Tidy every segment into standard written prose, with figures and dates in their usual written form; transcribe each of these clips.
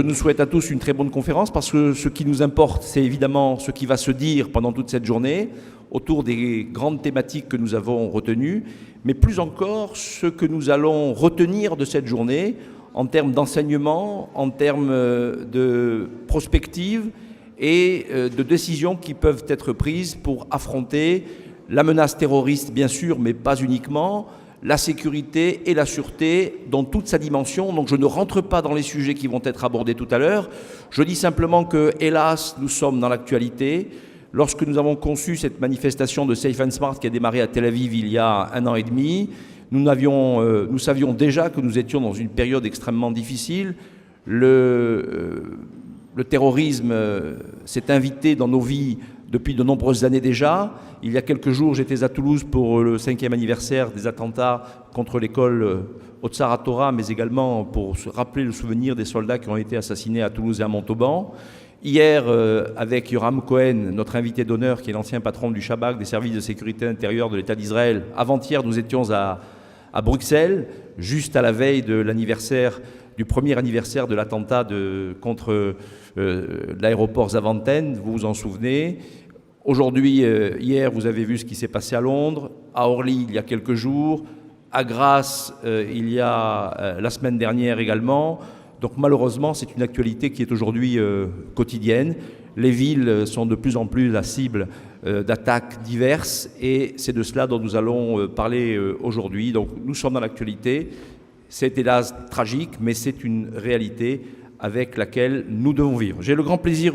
Je nous souhaite à tous une très bonne conférence parce que ce qui nous importe, c'est évidemment ce qui va se dire pendant toute cette journée autour des grandes thématiques que nous avons retenues, mais plus encore ce que nous allons retenir de cette journée en termes d'enseignement, en termes de prospective et de décisions qui peuvent être prises pour affronter la menace terroriste, bien sûr, mais pas uniquement, la sécurité et la sûreté dans toute sa dimension. Donc je ne rentre pas dans les sujets qui vont être abordés tout à l'heure. Je dis simplement que, hélas, nous sommes dans l'actualité. Lorsque nous avons conçu cette manifestation de Safe and Smart qui a démarré à Tel Aviv il y a 1 an et demi, nous savions déjà que nous étions dans une période extrêmement difficile. Le terrorisme s'est invité dans nos vies depuis de nombreuses années déjà. Il y a quelques jours, j'étais à Toulouse pour le 5e anniversaire des attentats contre l'école Otsar HaTorah, mais également pour se rappeler le souvenir des soldats qui ont été assassinés à Toulouse et à Montauban. Hier, avec Yoram Cohen, notre invité d'honneur, qui est l'ancien patron du Shabak, des services de sécurité intérieure de l'État d'Israël, avant-hier, nous étions à Bruxelles, juste à la veille de l'anniversaire, du premier anniversaire de l'attentat contre l'aéroport Zaventem, vous vous en souvenez. Aujourd'hui, hier, vous avez vu ce qui s'est passé à Londres, à Orly il y a quelques jours, à Grasse il y a la semaine dernière également. Donc malheureusement, c'est une actualité qui est aujourd'hui quotidienne. Les villes sont de plus en plus la cible d'attaques diverses et c'est de cela dont nous allons parler aujourd'hui. Donc nous sommes dans l'actualité. C'est hélas tragique, mais c'est une réalité avec laquelle nous devons vivre. J'ai le grand plaisir,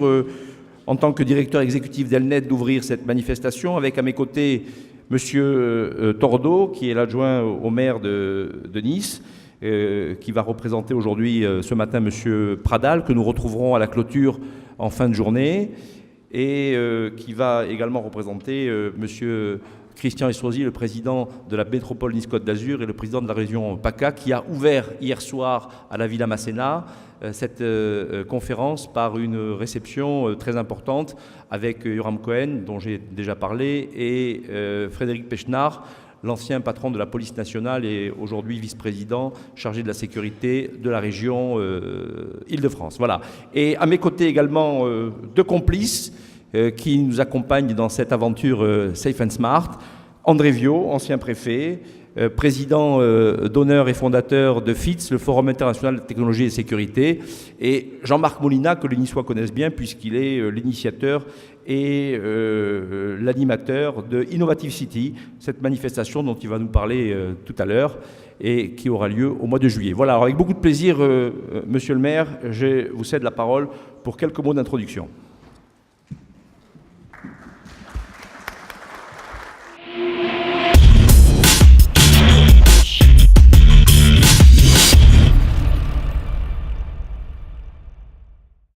en tant que directeur exécutif d'Elnet, d'ouvrir cette manifestation avec à mes côtés M. Tordo, qui est l'adjoint au maire de Nice, qui va représenter aujourd'hui, ce matin, M. Pradal, que nous retrouverons à la clôture en fin de journée, et qui va également représenter M. Christian Estrosi, le président de la métropole Nice-Côte d'Azur et le président de la région PACA, qui a ouvert hier soir à la Villa Masséna cette conférence par une réception très importante avec Yoram Cohen, dont j'ai déjà parlé, et Frédéric Pechnard, l'ancien patron de la police nationale et aujourd'hui vice-président chargé de la sécurité de la région Île-de-France. Voilà. Et à mes côtés également deux complices qui nous accompagnent dans cette aventure Safe and Smart. André Viau, ancien préfet, président d'honneur et fondateur de FITS, le Forum international de technologie et sécurité, et Jean-Marc Molina, que les Niçois connaissent bien puisqu'il est l'initiateur et l'animateur de Innovative City, cette manifestation dont il va nous parler tout à l'heure et qui aura lieu au mois de juillet. Voilà, alors avec beaucoup de plaisir, monsieur le maire, je vous cède la parole pour quelques mots d'introduction.